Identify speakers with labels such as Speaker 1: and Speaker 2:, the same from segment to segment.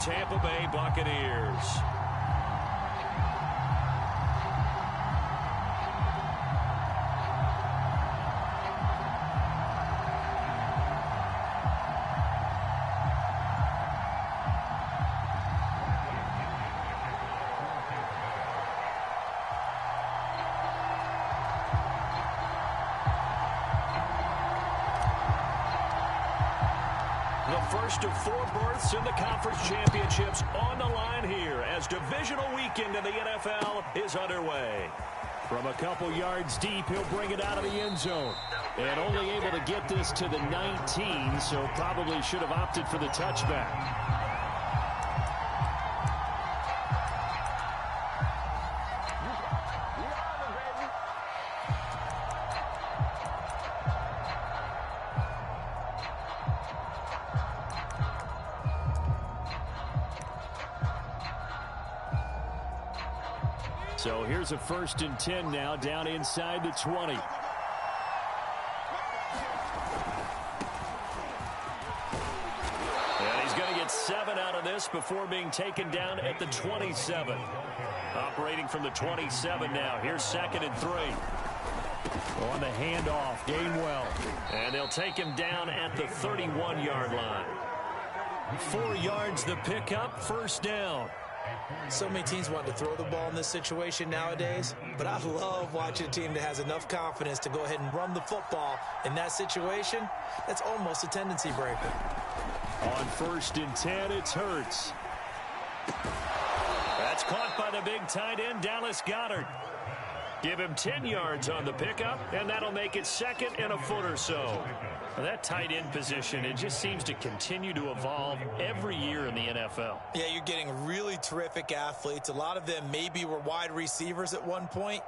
Speaker 1: Tampa Bay Buccaneers. The first of 4 berths in the conference championships on the line here as divisional weekend in the NFL is underway. From a couple yards deep, he'll bring it out of the end zone. And only able to get this to the 19, so probably should have opted for the touchback. So here's a 1st and 10 now, down inside the 20. And he's going to get 7 out of this before being taken down at the 27. Operating from the 27 now. Here's 2nd and 3. On the handoff, Gainwell. And they'll take him down at the 31-yard line. 4 yards the pickup, 1st down.
Speaker 2: So many teams want to throw the ball in this situation nowadays, but I love watching a team that has enough confidence to go ahead and run the football. In that situation, that's almost a tendency breaker.
Speaker 1: On 1st and 10, it's Hurts. That's caught by the big tight end, Dallas Goedert. Give him 10 yards on the pickup, and that'll make it 2nd and a foot or so. Now, that tight end position, it just seems to continue to evolve every year in the NFL.
Speaker 2: Yeah, you're getting really terrific athletes. A lot of them maybe were wide receivers at one point.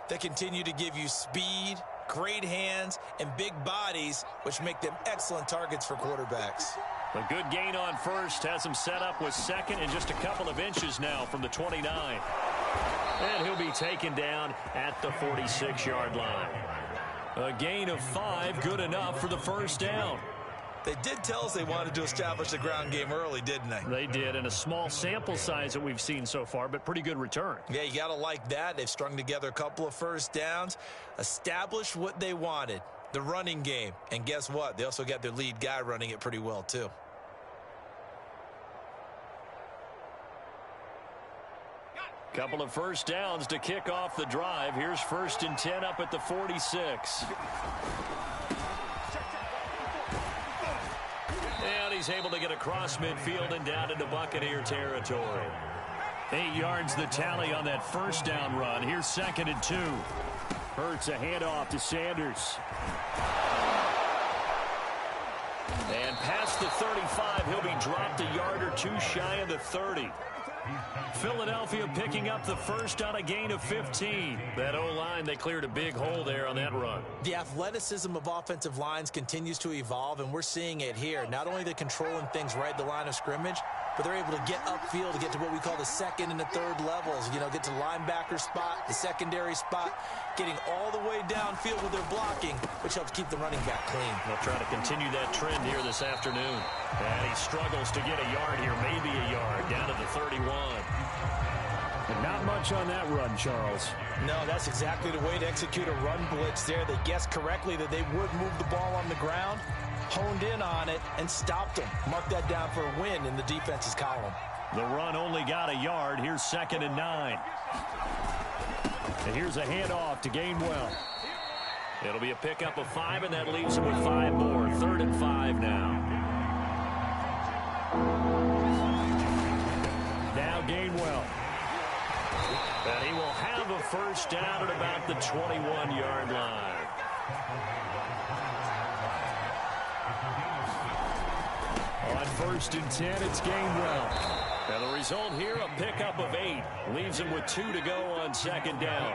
Speaker 2: They continue to give you speed, great hands, and big bodies, which make them excellent targets for quarterbacks.
Speaker 1: A good gain on 1st has him set up with 2nd and just a couple of inches now from the 29. And he'll be taken down at the 46-yard line. A gain of 5, good enough for the 1st down.
Speaker 2: They did tell us they wanted to establish the ground game early, didn't they?
Speaker 1: They did, and a small sample size that we've seen so far, but pretty good return.
Speaker 2: Yeah, you got to like that. They've strung together a couple of 1st downs, established what they wanted, the running game. And guess what? They also got their lead guy running it pretty well, too.
Speaker 1: Couple of 1st downs to kick off the drive. Here's 1st and 10 up at the 46. And he's able to get across midfield and down into Buccaneer territory. 8 yards the tally on that 1st down run. Here's 2nd and 2. Hurts a handoff to Sanders. And past the 35, he'll be dropped a yard or 2 shy of the 30. Philadelphia picking up the 1st on a gain of 15. That O-line, they cleared a big hole there on that run.
Speaker 2: The athleticism of offensive lines continues to evolve, and we're seeing it here. Not only are they controlling things right at the line of scrimmage, but they're able to get upfield to get to what we call the 2nd and the 3rd levels. You know, get to the linebacker spot, the secondary spot, getting all the way downfield with their blocking, which helps keep the running back clean.
Speaker 1: They'll try to continue that trend here this afternoon. And he struggles to get a yard here, maybe a yard, down to the 31.
Speaker 3: And not much on that run, Charles.
Speaker 2: No, that's exactly the way to execute a run blitz there. They guessed correctly that they would move the ball on the ground, honed in on it, and stopped them. Mark that down for a win in the defense's column.
Speaker 1: The run only got a yard. Here's 2nd and 9. And here's a handoff to Gainwell. It'll be a pickup of 5, and that leaves him with 5 more. 3rd and 5 now. Now Gainwell. And he will have a 1st down at about the 21-yard line. On 1st and 10, it's Gainwell. And the result here, a pickup of 8. Leaves him with 2 to go on 2nd down.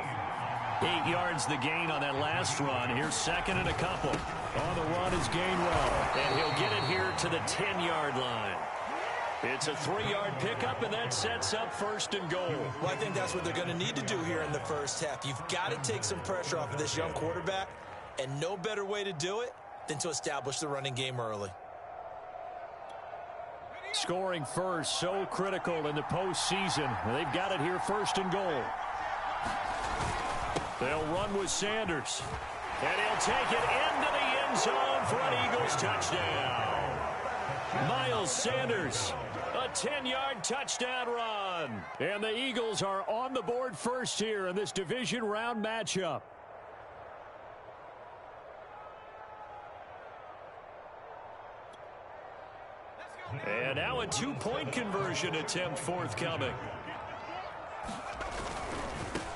Speaker 1: 8 yards the gain on that last run. Here's 2nd and a couple. On the run is Gainwell. And he'll get it here to the 10-yard line. It's a 3-yard pickup, and that sets up 1st and goal.
Speaker 2: Well, I think that's what they're going to need to do here in the 1st half. You've got to take some pressure off of this young quarterback, and no better way to do it than to establish the running game early.
Speaker 3: Scoring first, so critical in the postseason. They've got it here, 1st and goal. They'll run with Sanders. And he'll take it into the end zone for an Eagles touchdown. Miles Sanders, a 10-yard touchdown run. And the Eagles are on the board first here in this division round matchup. And now a 2-point conversion attempt forthcoming.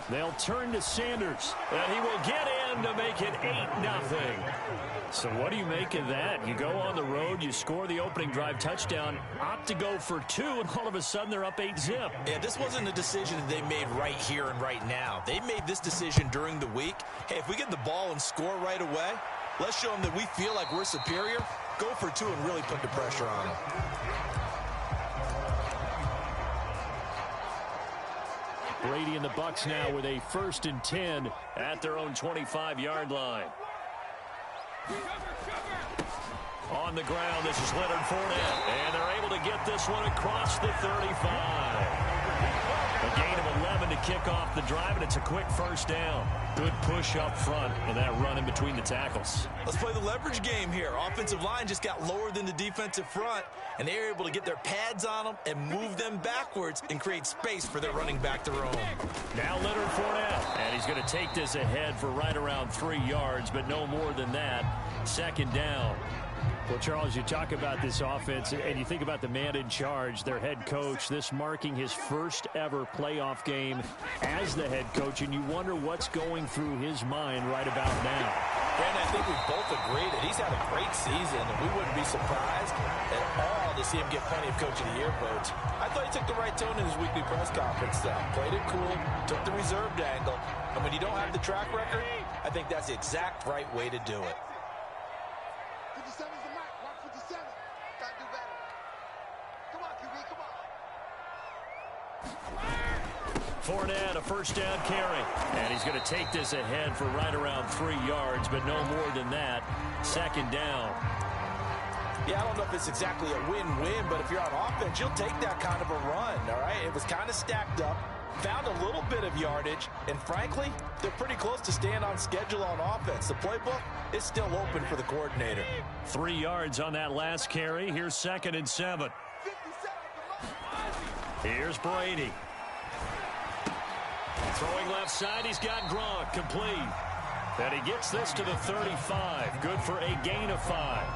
Speaker 3: They'll turn to Sanders, and he will get in to make it 8-0. So what do you make of that? You go on the road, you score the opening drive touchdown, opt to go for 2, and all of a sudden they're up 8-zip.
Speaker 2: Yeah, this wasn't a decision that they made right here and right now. They made this decision during the week. Hey, if we get the ball and score right away, let's show them that we feel like we're superior. Go for 2 and really put the pressure on them.
Speaker 3: Brady and the Bucs now with a 1st and 10 at their own 25-yard line. On the ground, this is Leonard Fournette, and they're able to get this one across the 35. A gain of 11 to kick off the drive, and it's a quick 1st down. Good push up front and that run in between the tackles.
Speaker 2: Let's play the leverage game here. Offensive line just got lower than the defensive front, and they were able to get their pads on them and move them backwards and create space for their running back to roam.
Speaker 3: Now Leonard Fournette, and he's going to take this ahead for right around 3 yards, but no more than that. 2nd down. Well, Charles, you talk about this offense, and you think about the man in charge, their head coach, this marking his first ever playoff game as the head coach, and you wonder what's going through his mind right about now.
Speaker 2: Brandon, I think we both agree that he's had a great season, and we wouldn't be surprised at all to see him get plenty of Coach of the Year votes. I thought he took the right tone in his weekly press conference, played it cool, took the reserved angle, and when you don't have the track record, I think that's the exact right way to do it.
Speaker 3: Fournette, a 1st down carry. And he's going to take this ahead for right around 3 yards, but no more than that. 2nd down.
Speaker 2: Yeah, I don't know if it's exactly a win-win, but if you're on offense, you'll take that kind of a run, all right? It was kind of stacked up, found a little bit of yardage, and frankly, they're pretty close to staying on schedule on offense. The playbook is still open for the coordinator.
Speaker 3: 3 yards on that last carry. Here's 2nd and 7. Here's Brady. Throwing left side, he's got Gronk, complete. And he gets this to the 35. Good for a gain of 5.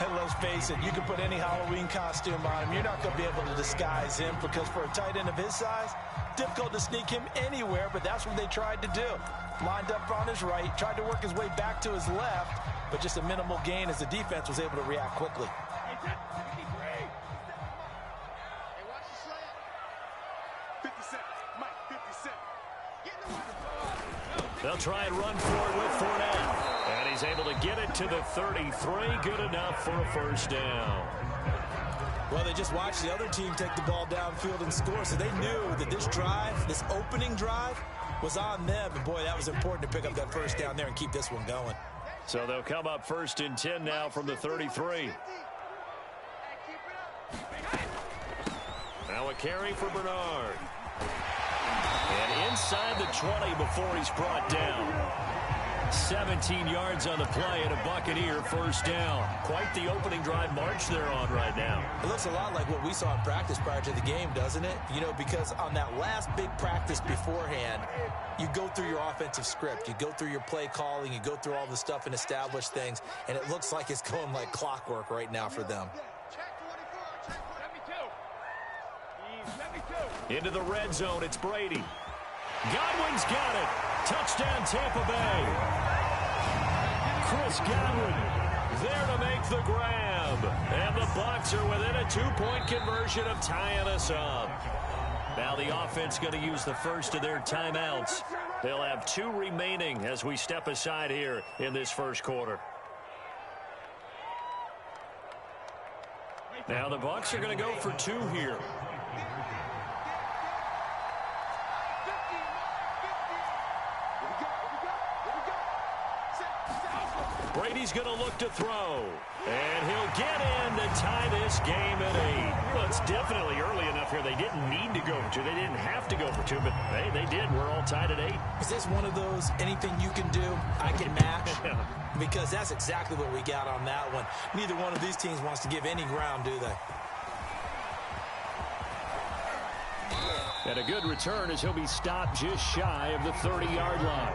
Speaker 2: And let's face it, you can put any Halloween costume on him. You're not going to be able to disguise him because for a tight end of his size, difficult to sneak him anywhere, but that's what they tried to do. Lined up on his right, tried to work his way back to his left, but just a minimal gain as the defense was able to react quickly.
Speaker 3: They'll try and run for it with Fournette. And he's able to get it to the 33. Good enough for a 1st down.
Speaker 2: Well, they just watched the other team take the ball downfield and score, so they knew that this drive, this opening drive, was on them. And, boy, that was important to pick up that 1st down there and keep this one going.
Speaker 3: So they'll come up 1st and 10 now from the 33. Now a carry for Bernard. And inside the 20 before he's brought down. 17 yards on the play and a Buccaneer 1st down. Quite the opening drive march they're on right now.
Speaker 2: It looks a lot like what we saw in practice prior to the game, doesn't it? You know, because on that last big practice beforehand, you go through your offensive script. You go through your play calling. You go through all the stuff and establish things. And it looks like it's going like clockwork right now for them.
Speaker 3: Into the red zone, it's Brady. Godwin's got it. Touchdown, Tampa Bay. Chris Godwin there to make the grab. And the Bucs are within a 2-point conversion of tying us up. Now the offense going to use the first of their timeouts. They'll have 2 remaining as we step aside here in this 1st quarter. Now the Bucs are going to go for 2 here. Brady's going to look to throw.
Speaker 1: And he'll get in to tie this game at 8.
Speaker 3: Well, it's definitely early enough here. They didn't need to go for 2. They didn't have to go for 2, but hey, they did. We're all tied at 8.
Speaker 2: Is this one of those anything you can do, I can match? Because that's exactly what we got on that one. Neither one of these teams wants to give any ground, do they?
Speaker 3: And a good return as he'll be stopped just shy of the 30-yard line.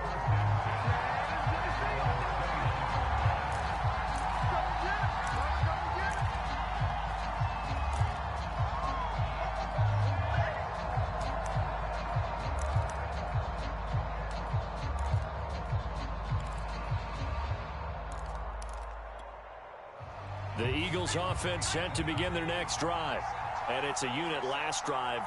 Speaker 3: The Eagles offense set to begin their next drive. And it's a unit last drive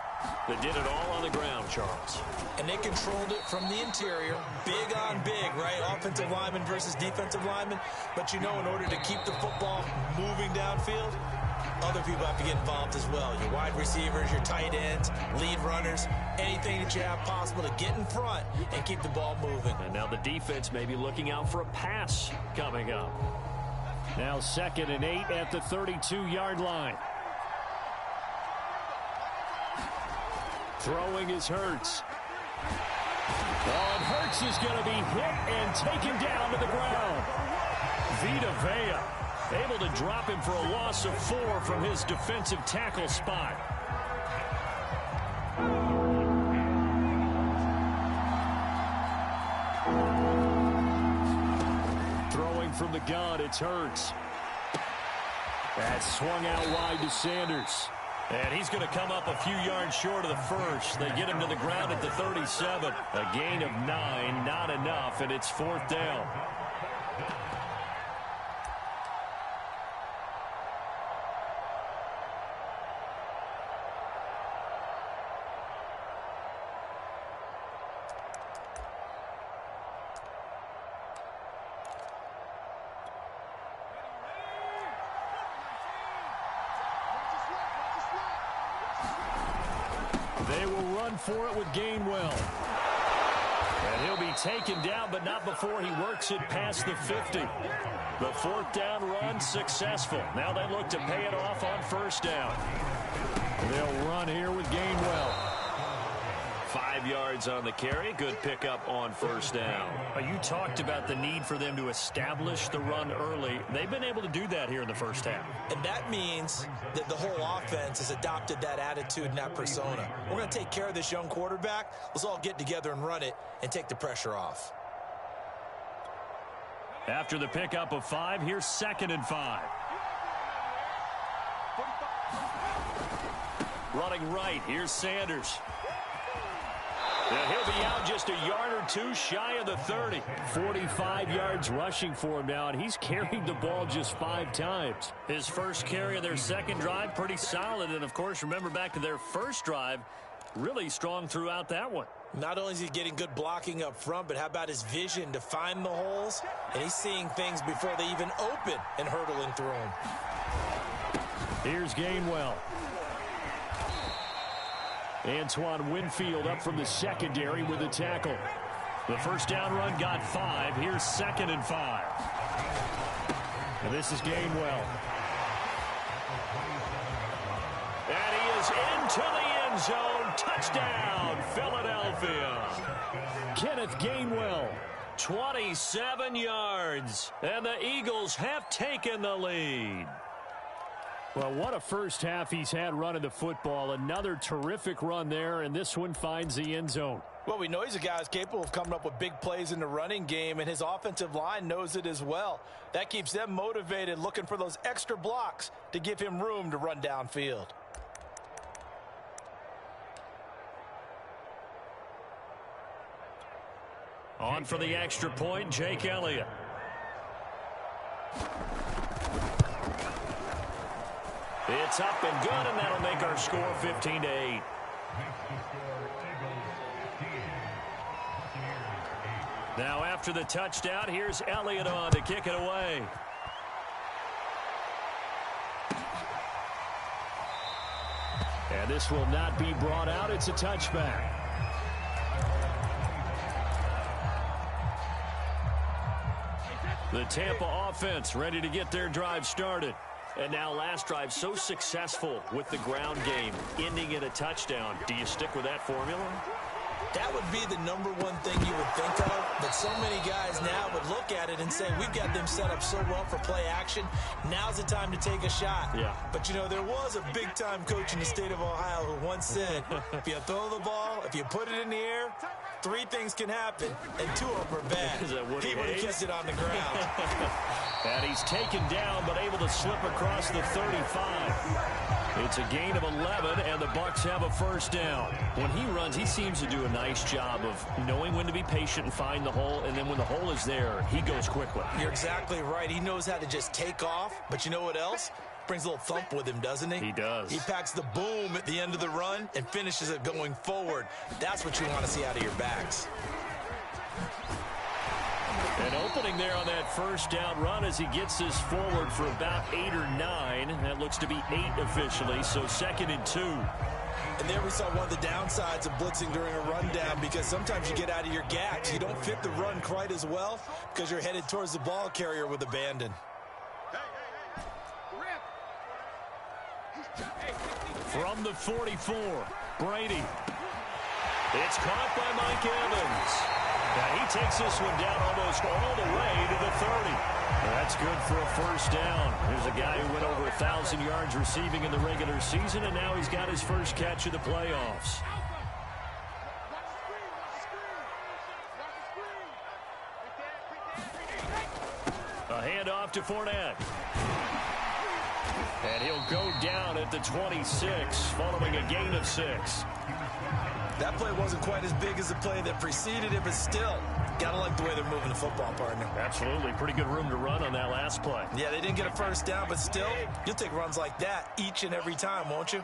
Speaker 3: that did it all on the ground, Charles.
Speaker 2: And they controlled it from the interior. Big on big, right? Offensive lineman versus defensive lineman. But you know, in order to keep the football moving downfield, other people have to get involved as well. Your wide receivers, your tight ends, lead runners, anything that you have possible to get in front and keep the ball moving.
Speaker 3: And now the defense may be looking out for a pass coming up. Now 2nd and 8 at the 32-yard line. Throwing is Hurts. And Hurts is going to be hit and taken down to the ground. Vita Vea able to drop him for a loss of 4 from his defensive tackle spot. Throwing from the gun, it's Hurts. That's swung out wide to Sanders.
Speaker 1: And he's going to come up a few yards short of the first. They get him to the ground at the 37. A gain of 9, not enough, and it's 4th down.
Speaker 3: They will run for it with Gainwell. And he'll be taken down, but not before he works it past the 50. The 4th down run successful. Now they look to pay it off on 1st down. They'll run here with Gainwell.
Speaker 1: 5 yards on the carry. Good pickup on 1st down.
Speaker 3: You talked about the need for them to establish the run early. They've been able to do that here in the 1st half.
Speaker 2: And that means that the whole offense has adopted that attitude and that persona. We're going to take care of this young quarterback. Let's all get together and run it and take the pressure off.
Speaker 3: After the pickup of 5, here's 2nd and 5. Running right, here's Sanders. And he'll be out just a yard or 2 shy of the 30. 45 yards rushing for him now, and he's carried the ball just 5 times. His first carry of their 2nd drive, pretty solid. And, of course, remember back to their 1st drive, really strong throughout that one.
Speaker 2: Not only is he getting good blocking up front, but how about his vision to find the holes? And he's seeing things before they even open and hurdling through them.
Speaker 3: Here's Gainwell. Antoine Winfield up from the secondary with a tackle. The 1st down run got 5. Here's 2nd and 5. And this is Gainwell.
Speaker 1: And he is into the end zone. Touchdown, Philadelphia.
Speaker 3: Kenneth Gainwell.
Speaker 1: 27 yards. And the Eagles have taken the lead.
Speaker 3: Well, what a first half he's had running the football. Another terrific run there, and this one finds the end zone.
Speaker 2: Well, we know he's a guy who's capable of coming up with big plays in the running game, and his offensive line knows it as well. That keeps them motivated, looking for those extra blocks to give him room to run downfield.
Speaker 1: On for the extra point, Jake Elliott. It's up and good, and that'll make our score 15-8. Now after the touchdown, here's Elliott on to kick it away.
Speaker 3: And this will not be brought out. It's a touchback.
Speaker 1: The Tampa offense ready to get their drive started. And now last drive so successful with the ground game, ending in a touchdown. Do you stick with that formula?
Speaker 2: That would be the number one thing you would think of, but so many guys now would look at it and say, we've got them set up so well for play action. Now's the time to take a shot.
Speaker 1: Yeah.
Speaker 2: But, you know, there was a big-time coach in the state of Ohio who once said, if you throw the ball, if you put it in the air, 3 things can happen, and 2 of them are bad. He would have kissed it on the ground.
Speaker 1: And he's taken down, but able to slip across the 35. It's a gain of 11, and the Bucs have a first down. When he runs, he seems to do a nice job of knowing when to be patient and find the hole, and then when the hole is there, he goes quickly.
Speaker 2: You're exactly right. He knows how to just take off, but you know what else? Brings a little thump with him, doesn't he?
Speaker 1: He does.
Speaker 2: He packs the boom at the end of the run and finishes it going forward. That's what you want to see out of your backs.
Speaker 1: An opening there on that first down run as he gets this forward for about 8 or 9. That looks to be 8 officially, so 2nd and 2.
Speaker 2: And there we saw one of the downsides of blitzing during a rundown, because sometimes you get out of your gaps. You don't fit the run quite as well because you're headed towards the ball carrier with abandon.
Speaker 1: From the 44, Brady. It's caught by Mike Evans. Now he takes this one down almost all the way to the 30. That's good for a first down. There's a guy who went over 1,000 yards receiving in the regular season, and now he's got his first catch of the playoffs. A handoff to Fournette. And he'll go down at the 26, following a gain of 6.
Speaker 2: That play wasn't quite as big as the play that preceded it, but still, gotta like the way they're moving the football, partner.
Speaker 1: Absolutely. Pretty good room to run on that last play.
Speaker 2: Yeah, they didn't get a first down, but still, you'll take runs like that each and every time, won't you?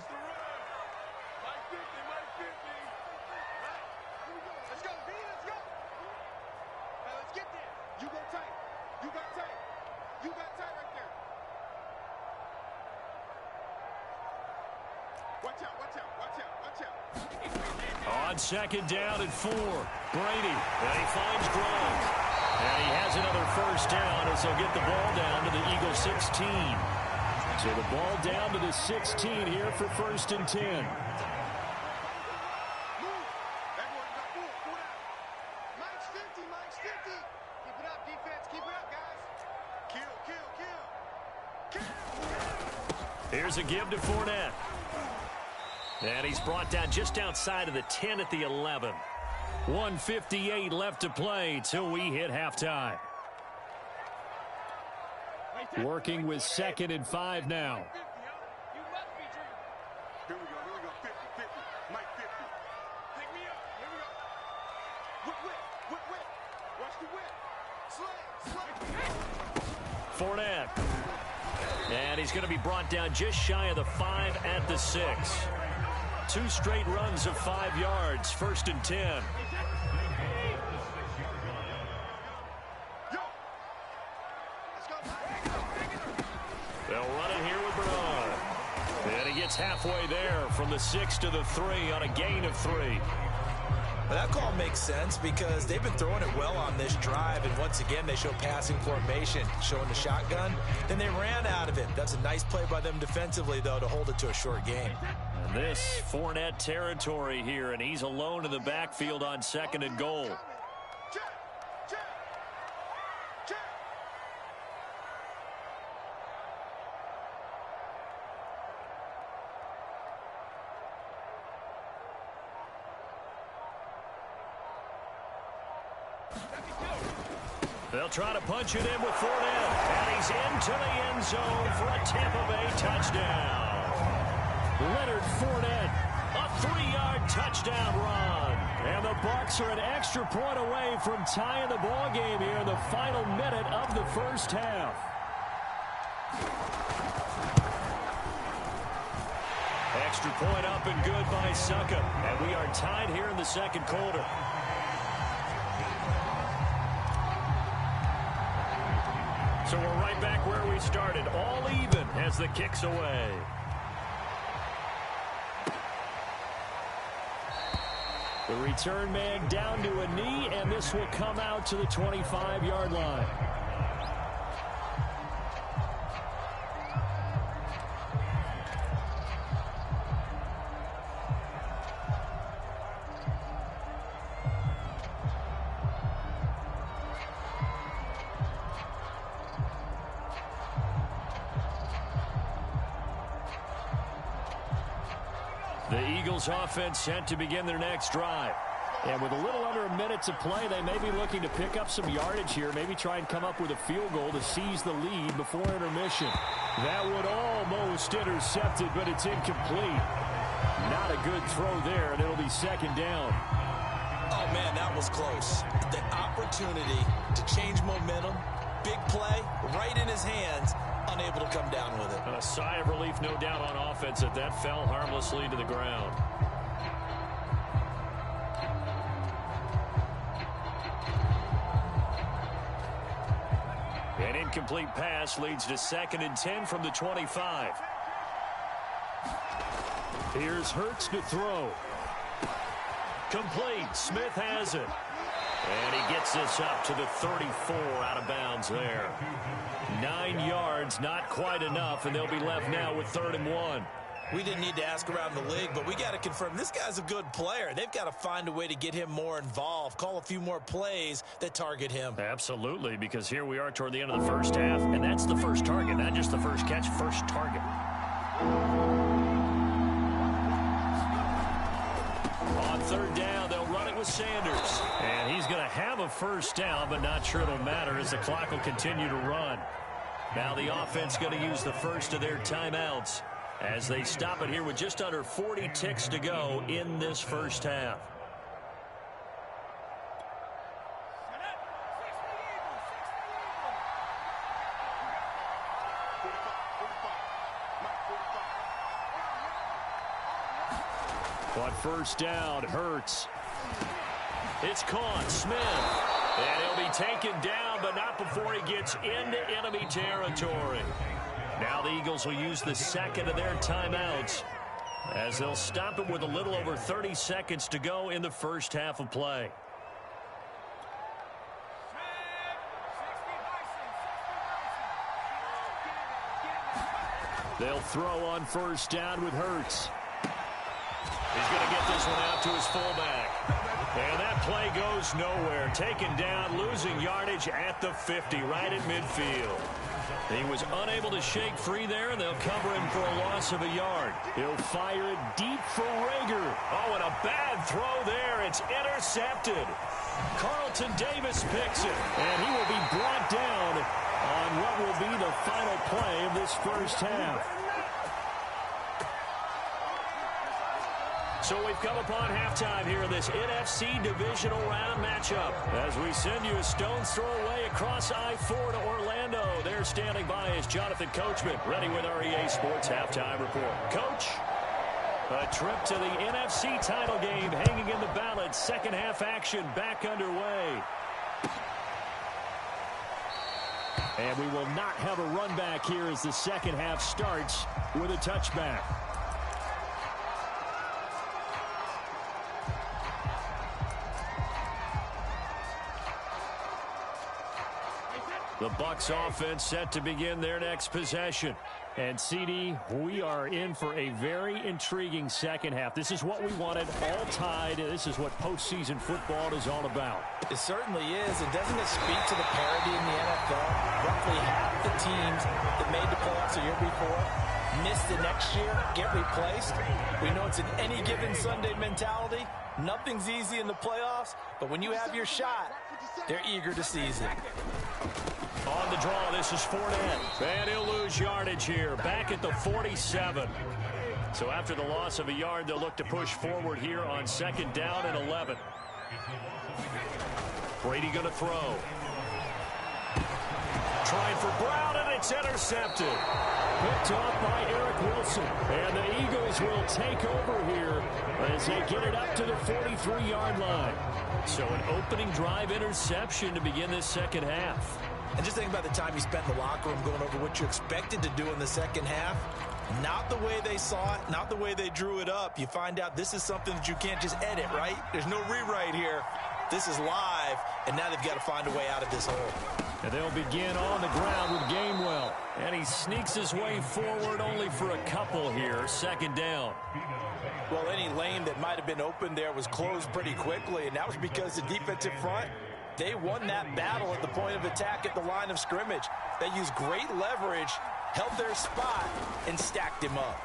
Speaker 1: On 2nd down and 4, Brady, and he finds Gronk. And he has another first down as they'll get the ball down to the Eagles 16. So the ball down to the 16 here for 1st and 10. Here's a give to Fournette. And he's brought down just outside of the 10 at the 11. 1:58 left to play till we hit halftime. Working with 2nd and 5 now.
Speaker 4: Here we go, 50, 50, Mike 50. Pick me up, here we go. Whip, watch the whip. Slay.
Speaker 1: Fournette. And he's going to be brought down just shy of the 5 at the 6. 2 straight runs of 5 yards, 1st and 10. They'll run it here with Bernard. And he gets halfway there from the 6 to the 3 on a gain of 3.
Speaker 2: Well, that call makes sense because they've been throwing it well on this drive, and once again they show passing formation, showing the shotgun. Then they ran out of it. That's a nice play by them defensively, though, to hold it to a short game.
Speaker 1: And this Fournette territory here, and he's alone in the backfield on 2nd and goal. They'll try to punch it in with Fournette. And he's into the end zone for a Tampa Bay touchdown. Leonard Fournette, a 3-yard touchdown run. And the Bucs are an extra point away from tying the ball game here in the final minute of the first half. Extra point up and good by Suckup. And we are tied here in the second quarter. So we're right back where we started, all even as the kick's away. The return man down to a knee, and this will come out to the 25-yard line.
Speaker 3: The Eagles offense set to begin their next drive. And with a little under a minute to play, they may be looking to pick up some yardage here, maybe try and come up with a field goal to seize the lead before intermission. That would almost intercept it, but it's incomplete. Not a good throw there, and it'll be second down.
Speaker 2: Oh, man, that was close. The opportunity to change momentum, big play, right in his hands, unable to come down with it.
Speaker 3: A sigh of relief, no doubt, on offense that fell harmlessly to the ground. An incomplete pass leads to 2nd and 10 from the 25. Here's Hurts to throw. Complete. Smith has it. And he gets this up to the 34, out of bounds there. 9 yards, not quite enough, and they'll be left now with 3rd and 1.
Speaker 2: We didn't need to ask around the league, but we got to confirm this guy's a good player. They've got to find a way to get him more involved, call a few more plays that target him.
Speaker 3: Absolutely, because here we are toward the end of the first half, and that's the first target, not just the first catch, first target. On 3rd down, they'll run it with Sanders. And he's going to have a first down, but not sure it'll matter as the clock will continue to run. Now the offense going to use the first of their timeouts as they stop it here with just under 40 ticks to go in this first half. But first down, Hurts. It's caught. Smith. And he'll be taken down, but not before he gets into enemy territory. Now the Eagles will use the second of their timeouts as they'll stop it with a little over 30 seconds to go in the first half of play. They'll throw on first down with Hurts. He's going to get this one out to his fullback. And that play goes nowhere. Taken down, losing yardage at the 50, right at midfield. He was unable to shake free there, and they'll cover him for a loss of a yard. He'll fire it deep for Rager. Oh, and a bad throw there. It's intercepted. Carlton Davis picks it, and he will be brought down on what will be the final play of this first half. So we've come upon halftime here in this NFC divisional round matchup. As we send you a stone's throw away across I-4 to Orlando. There standing by is Jonathan Coachman, ready with our EA Sports Halftime Report. Coach, a trip to the NFC title game hanging in the balance. Second half action back underway. And we will not have a run back here as the second half starts with a touchback. The Bucs offense set to begin their next possession. And, CD, we are in for a very intriguing second half. This is what we wanted, all tied. This is what postseason football is all about.
Speaker 2: It certainly is. And doesn't it speak to the parity in the NFL? Roughly half the teams that made the playoffs the year before miss the next year, get replaced. We know it's an any given Sunday mentality. Nothing's easy in the playoffs, but when you have your shot, they're eager to seize it.
Speaker 3: On the draw, this is Fournette. And he'll lose yardage here, back at the 47. So after the loss of a yard, they'll look to push forward here on 2nd down and 11. Brady going to throw. Trying for Brown, and it's intercepted. Picked off by Eric Wilson. And the Eagles will take over here as they get it up to the 43-yard line. So an opening drive interception to begin this second half.
Speaker 2: And just think about the time you spent in the locker room going over what you expected to do in the second half. Not the way they saw it, not the way they drew it up. You find out this is something that you can't just edit, right? There's no rewrite here. This is live, and now they've got to find a way out of this hole.
Speaker 3: And they'll begin on the ground with Gainwell. And he sneaks his way forward only for a couple here. 2nd down.
Speaker 2: Well, any lane that might have been open there was closed pretty quickly, and that was because the defensive front, they won that battle at the point of attack at the line of scrimmage. They used great leverage, held their spot, and stacked him up.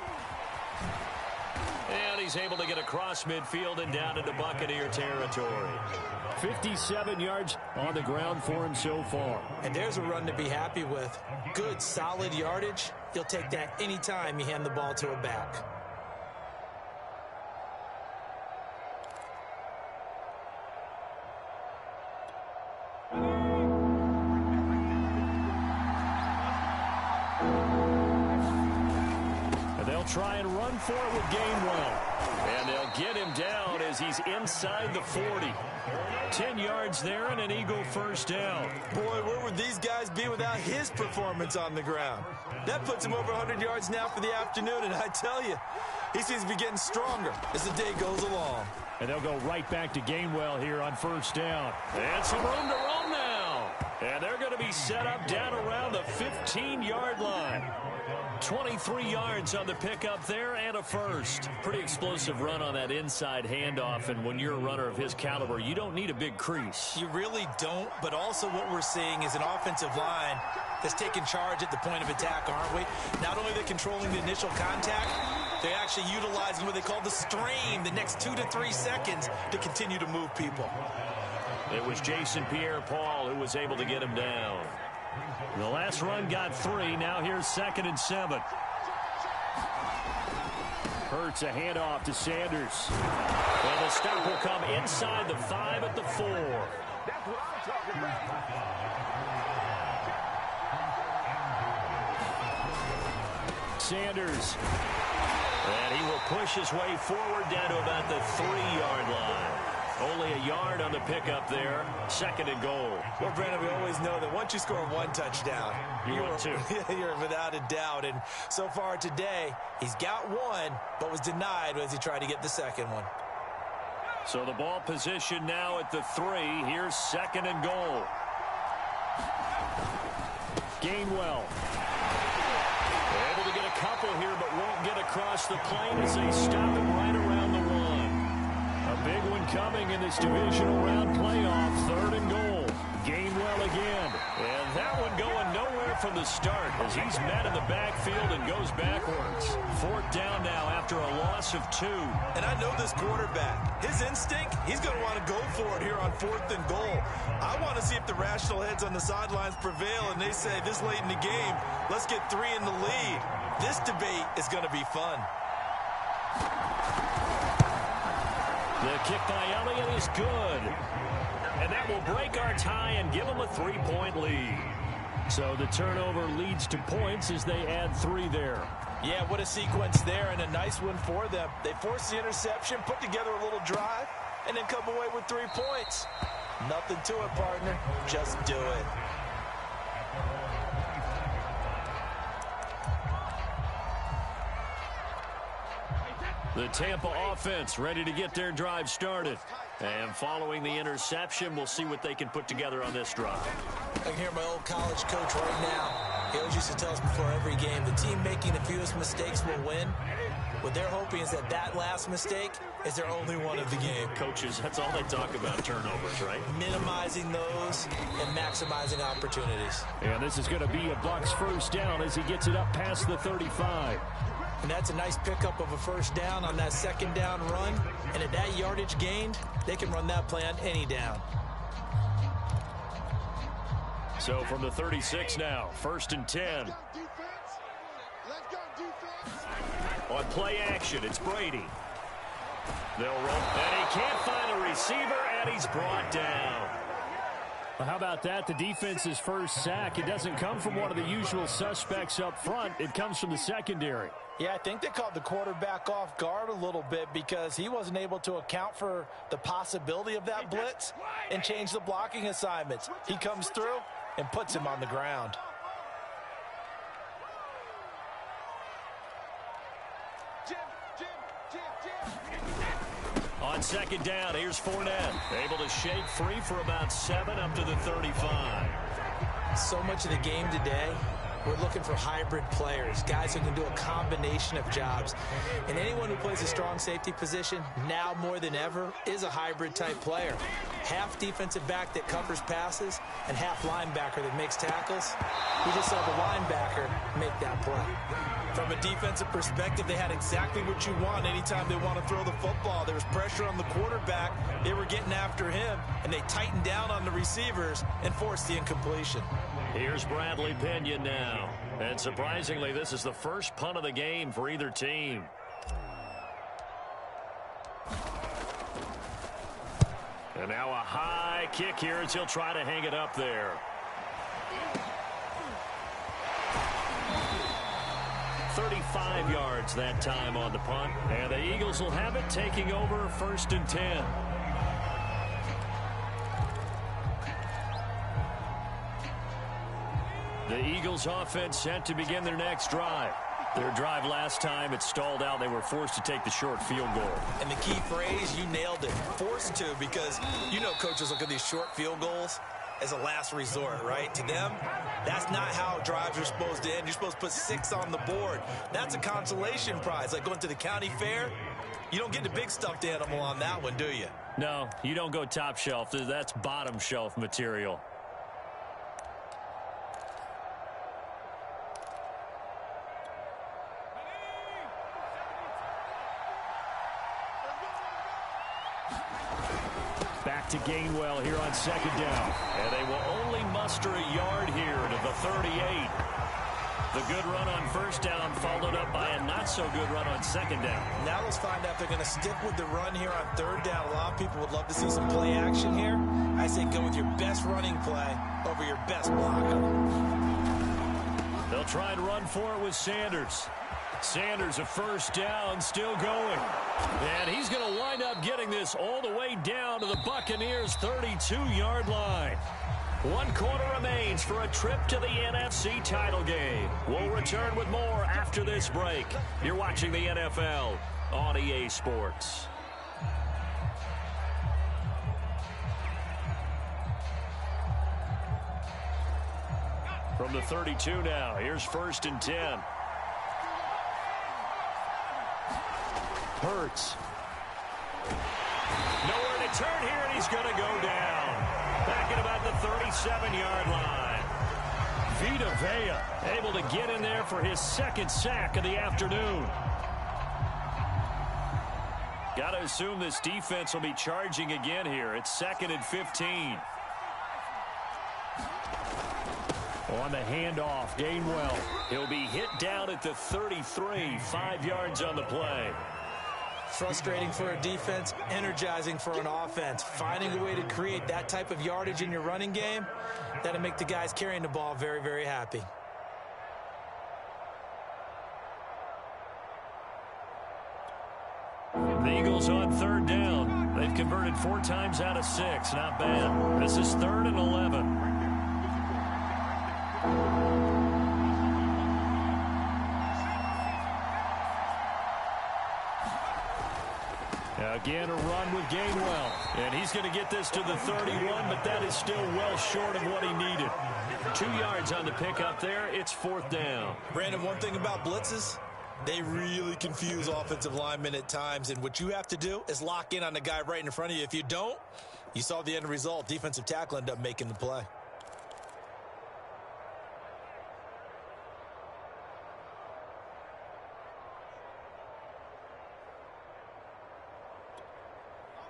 Speaker 3: And
Speaker 1: he's able to get across midfield and down into Buccaneer territory.
Speaker 3: 57 yards on the ground for him so far.
Speaker 2: And there's a run to be happy with. Good, solid yardage. You'll take that anytime you hand the ball to a back.
Speaker 3: Try and run for it with Gainwell.
Speaker 1: And they'll get him down as he's inside the 40. 10 yards there and an Eagle first down.
Speaker 2: Boy, where would these guys be without his performance on the ground? That puts him over 100 yards now for the afternoon, and I tell you, he seems to be getting stronger as the day goes along.
Speaker 3: And they'll go right back to Gainwell here on first down.
Speaker 1: And some room to roam now. And they're going to be set up down around the 15-yard line. 23 yards on the pickup there and a first. Pretty explosive run on that inside handoff, and when you're a runner of his caliber, you don't need a big crease.
Speaker 2: You really don't, but also what we're seeing is an offensive line that's taking charge at the point of attack, aren't we? Not only are they controlling the initial contact, they're actually utilizing what they call the strain, the next 2 to 3 seconds, to continue to move people.
Speaker 1: It was Jason Pierre-Paul who was able to get him down.
Speaker 3: The last run got 3. Now here's 2nd and 7. Hurts a handoff to Sanders.
Speaker 1: And the stop will come inside the 5 at the 4.
Speaker 4: That's what I'm talking about.
Speaker 3: Sanders.
Speaker 1: And he will push his way forward down to about the 3-yard line. Only a yard on the pickup there. 2nd and goal.
Speaker 2: Well, Brandon, we always know that once you score 1 touchdown,
Speaker 1: you're 2.
Speaker 2: You're without a doubt. And so far today, he's got 1, but was denied as he tried to get the 2nd one.
Speaker 1: So the ball position now at the 3. Here's 2nd and goal.
Speaker 3: Gainwell.
Speaker 1: Able to get a couple here, but won't get across the plane as they stop him right around the 1.
Speaker 3: A big one coming in this divisional round playoff. 3rd and goal. Gainwell again.
Speaker 1: And that one going nowhere from the start as he's met in the backfield and goes backwards. 4th down now after a loss of 2.
Speaker 2: And I know this quarterback. His instinct, he's going to want to go for it here on 4th and goal. I want to see if the rational heads on the sidelines prevail and they say this late in the game, let's get 3 in the lead. This debate is going to be fun.
Speaker 1: The kick by Elliott is good. And that will break our tie and give them a 3-point lead.
Speaker 3: So the turnover leads to points as they add 3 there.
Speaker 2: Yeah, what a sequence there, and a nice one for them. They forced the interception, put together a little drive, and then come away with 3 points. Nothing to it, partner. Just do it.
Speaker 1: The Tampa offense ready to get their drive started. And following the interception, we'll see what they can put together on this drive.
Speaker 2: I can hear my old college coach right now. He always used to tell us before every game, the team making the fewest mistakes will win. What they're hoping is that that last mistake is their only one of the game.
Speaker 1: Coaches, that's all they talk about, turnovers, right?
Speaker 2: Minimizing those and maximizing opportunities.
Speaker 3: And this is going to be a Bucs first down as he gets it up past the 35.
Speaker 2: And that's a nice pickup of a first down on that 2nd down run. And at that yardage gained, they can run that play on any down.
Speaker 1: So from the 36 now, 1st and 10. On play action, it's Brady. They'll roll, and he can't find a receiver, and he's brought down.
Speaker 3: Well, how about that? The defense's first sack. It doesn't come from one of the usual suspects up front. It comes from the secondary.
Speaker 2: Yeah, I think they caught the quarterback off guard a little bit because he wasn't able to account for the possibility of that blitz and change the blocking assignments. He comes through and puts him on the ground.
Speaker 1: On 2nd down, here's Fournette. Able to shake free for about 7 up to the 35.
Speaker 2: So much of the game today, we're looking for hybrid players, guys who can do a combination of jobs. And anyone who plays a strong safety position, now more than ever, is a hybrid type player. Half defensive back that covers passes and half linebacker that makes tackles. We just saw the linebacker make that play. From a defensive perspective, they had exactly what you want anytime they want to throw the football. There was pressure on the quarterback. They were getting after him, and they tightened down on the receivers and forced the incompletion.
Speaker 3: Here's Bradley Pinion now. And surprisingly, this is the first punt of the game for either team. And now a high kick here as he'll try to hang it up there. "35 yards that time on the punt. And the Eagles will have it, taking over 1st and 10. The Eagles offense set to begin their next drive. Their drive last time, it stalled out. They were forced to take the short field goal.
Speaker 2: And the key phrase, you nailed it, forced to, because you know coaches look at these short field goals as a last resort, right? To them, that's not how drives are supposed to end. You're supposed to put 6 on the board. That's a consolation prize, like going to the county fair. You don't get the big stuffed animal on that one, do you?
Speaker 3: No, you don't go top shelf. That's bottom shelf material. Back to Gainwell here on 2nd down. And they will only muster a yard here to the 38. The good run on 1st down followed up by a not-so-good run on 2nd down.
Speaker 2: Now let's find out if they're going to stick with the run here on 3rd down. A lot of people would love to see some play action here. I say go with your best running play over your best blocker.
Speaker 3: They'll try and run for it with Sanders. Sanders, a 1st down, still going. And he's going to wind up getting this all the way down to the Buccaneers' 32-yard line. 1 quarter remains for a trip to the NFC title game. We'll return with more after this break. You're watching the NFL on EA Sports. From the 32 now, here's 1st and 10. Hurts. Nowhere to turn here, and he's going to go down. Back at about the 37-yard line. Vita Vea able to get in there for his 2nd sack of the afternoon. Got to assume this defense will be charging again here. It's 2nd and 15. On the handoff, Gainwell. He'll be hit down at the 33, 5 yards on the play.
Speaker 2: Frustrating for a defense, energizing for an offense. Finding a way to create that type of yardage in your running game, that'll make the guys carrying the ball very, very happy.
Speaker 3: The Eagles on 3rd down. They've converted 4 times out of 6. Not bad. This is 3rd and 11. Again, a run with Gainwell. And he's going to get this to the 31, but that is still well short of what he needed. 2 yards on the pickup there. It's 4th down.
Speaker 2: Brandon, one thing about blitzes, they really confuse offensive linemen at times. And what you have to do is lock in on the guy right in front of you. If you don't, you saw the end result. Defensive tackle ended up making the play.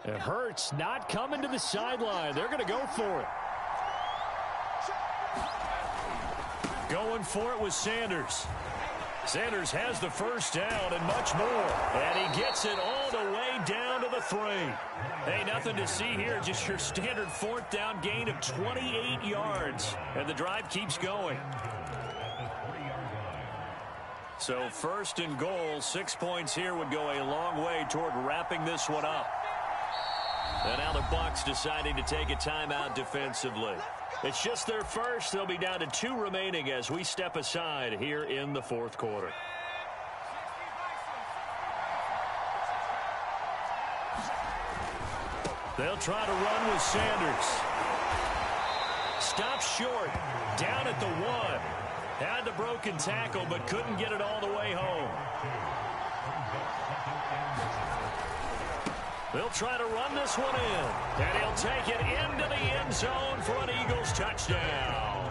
Speaker 3: It hurts, not coming to the sideline. They're going to go for it. Going for it with Sanders. Sanders has the 1st down and much more. And he gets it all the way down to the 3. Hey, nothing to see here. Just your standard 4th down gain of 28 yards. And the drive keeps going. So 1st and goal, 6 points here would go a long way toward wrapping this one up. And now the Bucs deciding to take a timeout defensively. It's just their first. They'll be down to 2 remaining as we step aside here in the 4th quarter. They'll try to run with Sanders. Stopped short. Down at the 1. Had the broken tackle, but couldn't get it all the way home. They'll try to run this one in. And he'll take it into the end zone for an Eagles touchdown.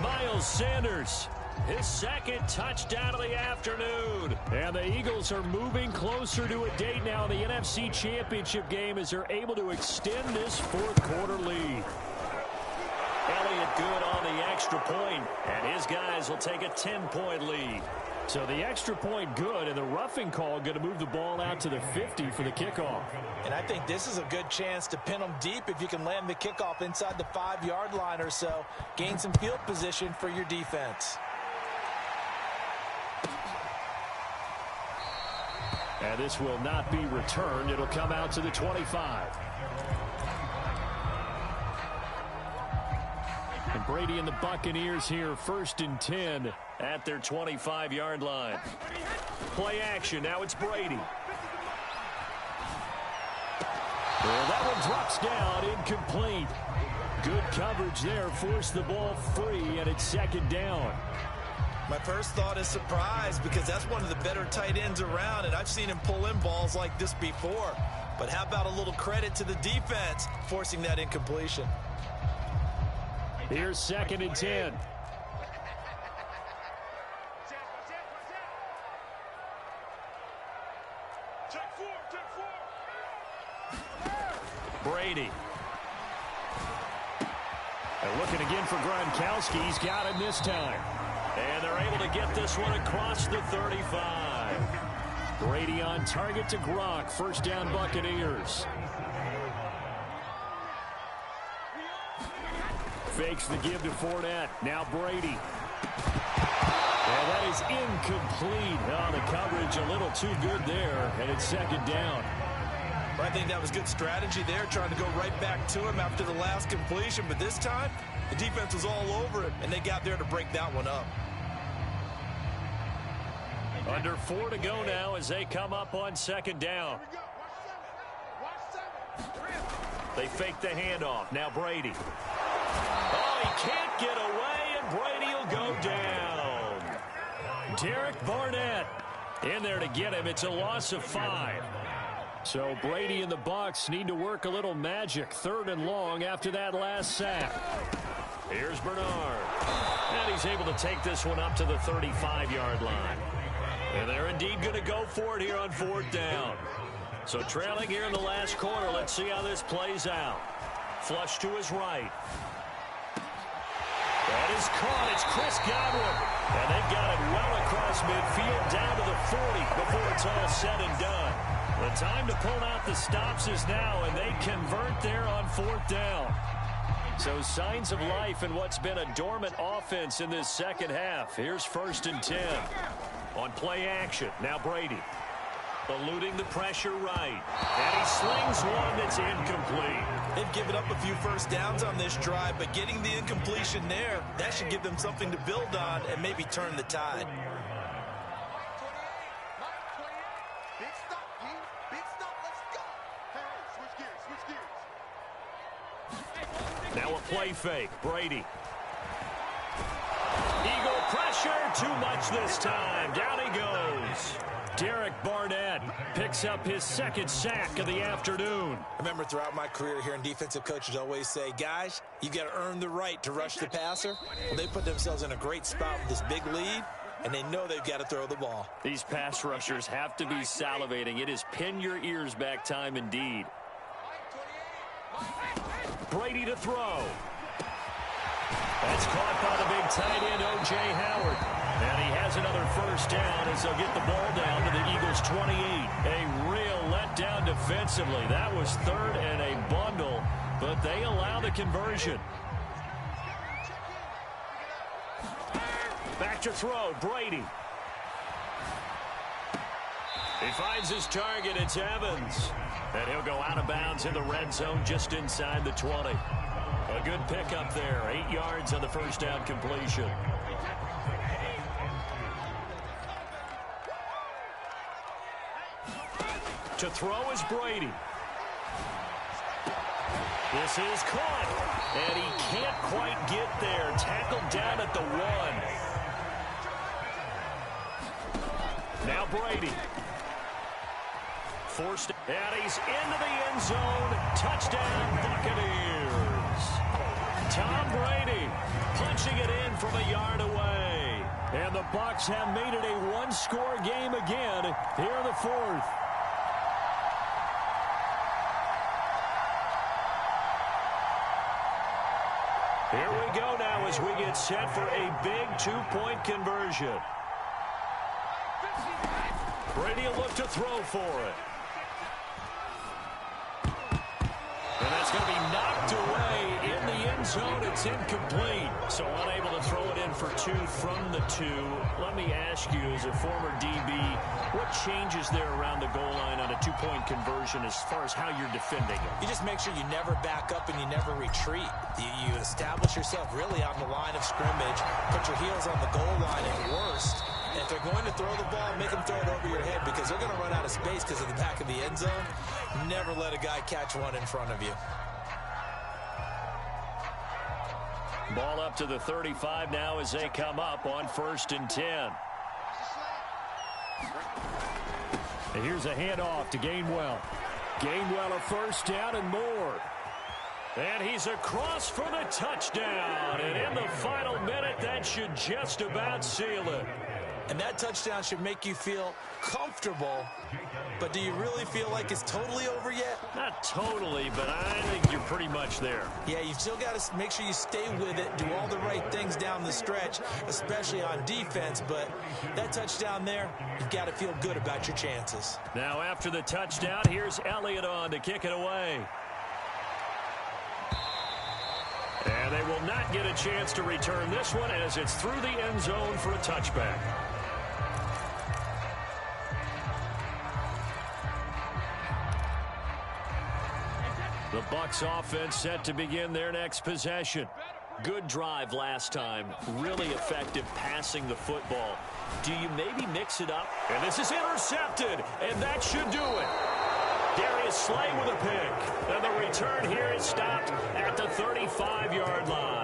Speaker 3: Miles Sanders
Speaker 1: his second touchdown of the afternoon.
Speaker 3: And the Eagles are moving closer to a date now in the NFC Championship game as they're able to extend this fourth quarter lead.
Speaker 1: Elliott good on the extra point, and his guys will take a 10-point lead.
Speaker 3: So the extra point good, and the roughing call going to move the ball out to the 50 for the kickoff.
Speaker 2: And I think this is a good chance to pin them deep if you can land the kickoff inside the 5-yard line or so. Gain some field position for your defense.
Speaker 3: And this will not be returned. It'll come out to the 25. And Brady and the Buccaneers here, 1st and 10.
Speaker 1: At their 25-yard line. Play action. Now it's Brady.
Speaker 3: Well, that one drops down, incomplete. Good coverage there, forced the ball free, and it's 2nd down.
Speaker 2: My first thought is surprise because that's one of the better tight ends around, and I've seen him pull in balls like this before. But how about a little credit to the defense forcing that incompletion?
Speaker 3: Here's 2nd and 10.
Speaker 1: Brady.
Speaker 3: They're looking again for Gronkowski. He's got him this time.
Speaker 1: And they're able to get this one across the 35.
Speaker 3: Brady on target to Gronk. 1st down Buccaneers. Fakes the give to Fournette. Now Brady. And that is incomplete. Oh, the coverage a little too good there. And it's 2nd down.
Speaker 2: I think that was good strategy there, trying to go right back to him after the last completion. But this time, the defense was all over it, and they got there to break that one up.
Speaker 1: Under 4 to go now as they come up on 2nd down. They fake the handoff. Now Brady. Oh, he can't get away, and Brady will go down.
Speaker 3: Derek Barnett in there to get him. It's a loss of 5. So Brady and the Bucs need to work a little magic. 3rd and long after that last sack.
Speaker 1: Here's Bernard. And he's able to take this one up to the 35-yard line. And they're indeed going to go for it here on 4th down. So trailing here in the last quarter. Let's see how this plays out. Flush to his right. That is caught. It's Chris Godwin. And they've got it well across midfield down to the 40 before it's all said and done. The time to pull out the stops is now, and they convert there on 4th down. So signs of life in what's been a dormant offense in this second half. Here's 1st and 10. On play action, now Brady. Eluding the pressure right. And he slings one that's incomplete.
Speaker 2: They've given up a few first downs on this drive, but getting the incompletion there, that should give them something to build on and maybe turn the tide.
Speaker 1: Now a play fake. Brady. Eagle pressure. Too much this time. Down he goes.
Speaker 3: Derek Barnett picks up his 2nd sack of the afternoon.
Speaker 2: Remember, throughout my career here in defensive coaches always say, guys, you got to earn the right to rush the passer. Well, they put themselves in a great spot with this big lead, and they know they've got to throw the ball.
Speaker 1: These pass rushers have to be salivating. It is pin your ears back time indeed. Brady to throw. That's caught by the big tight end, O.J. Howard. And he has another 1st down as they'll get the ball down to the Eagles' 28. A real letdown defensively. That was 3rd and a bundle, but they allow the conversion. Back to throw, Brady. He finds his target, it's Evans. And he'll go out of bounds in the red zone just inside the 20. A good pickup there, 8 yards on the 1st down completion. To throw is Brady. This is caught. And he can't quite get there. Tackled down at the 1. Now Brady. Forced, and he's into the end zone. Touchdown, Buccaneers. Tom Brady punching it in from a yard away.
Speaker 3: And the Bucs have made it a one-score game again here in the fourth. Here we go now as we get set for a big two-point conversion. Brady will look to throw for it. And that's going to be knocked away in the end zone. It's incomplete. So unable to throw it in for two from the two. Let me ask you, as a former DB, what changes there around the goal line on a two-point conversion as far as how you're defending it?
Speaker 2: You just make sure you never back up and you never retreat. You establish yourself really on the line of scrimmage, put your heels on the goal line at worst. And if they're going to throw the ball, make them throw it over your head because they're going to run out of space because of the back of the end zone. Never let a guy catch one in front of you.
Speaker 3: Ball up to the 35 now as they come up on 1st and 10. And here's a handoff to Gainwell. Gainwell a first down and more. And he's across for the touchdown. And in the final minute, that should just about seal it.
Speaker 2: And that touchdown should make you feel comfortable. But do you really feel like it's totally over yet?
Speaker 3: Not totally, but I think you're pretty much there.
Speaker 2: Yeah, you've still got to make sure you stay with it, do all the right things down the stretch, especially on defense. But that touchdown there, you've got to feel good about your chances.
Speaker 3: Now after the touchdown, here's Elliott on to kick it away. And they will not get a chance to return this one as it's through the end zone for a touchback. The Bucs offense set to begin their next possession. Good drive last time. Really effective passing the football. Do you maybe mix it up? And this is intercepted, and that should do it. Darius Slay with a pick. And the return here is stopped at the 35-yard line.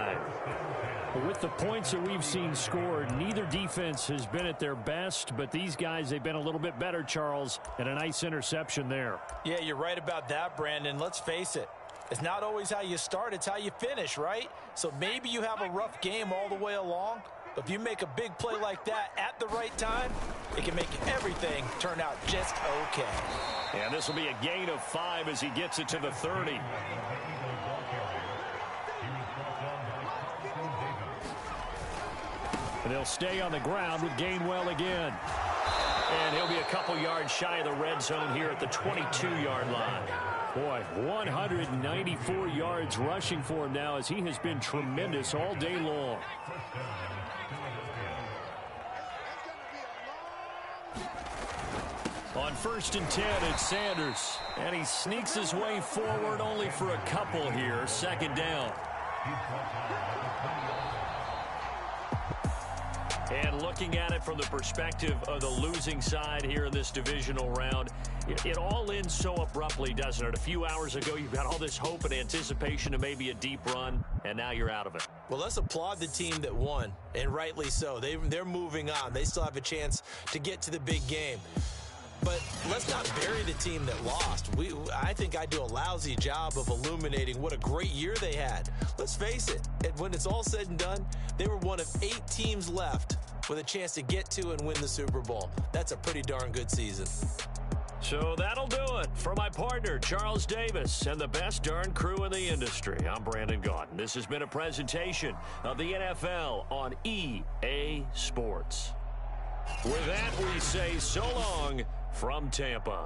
Speaker 3: With the points that we've seen scored, neither defense has been at their best, but these guys, they've been a little bit better, Charles, and a nice interception there.
Speaker 2: Yeah, you're right about that, Brandon. Let's face it. It's not always how you start, it's how you finish, right? So maybe you have a rough game all the way along, but if you make a big play like that at the right time, it can make everything turn out just okay.
Speaker 3: And this will be a gain of 5 as he gets it to the 30. And they'll stay on the ground with Gainwell again. And he'll be a couple yards shy of the red zone here at the 22-yard line. Boy, 194 yards rushing for him now as he has been tremendous all day long. On 1st and 10, it's Sanders. And he sneaks his way forward only for a couple here. 2nd down. And looking at it from the perspective of the losing side here in this divisional round, it all ends so abruptly, doesn't it? A few hours ago, you've got all this hope and anticipation of maybe a deep run, and now you're out of it.
Speaker 2: Well, let's applaud the team that won, and rightly so. They're moving on. They still have a chance to get to the big game. But let's not bury the team that lost. I think I do a lousy job of illuminating what a great year they had. Let's face it, when it's all said and done, they were one of 8 teams left with a chance to get to and win the Super Bowl. That's a pretty darn good season.
Speaker 3: So that'll do it for my partner, Charles Davis, and the best darn crew in the industry. I'm Brandon Gaudin. This has been a presentation of the NFL on EA Sports. With that, we say so long from Tampa.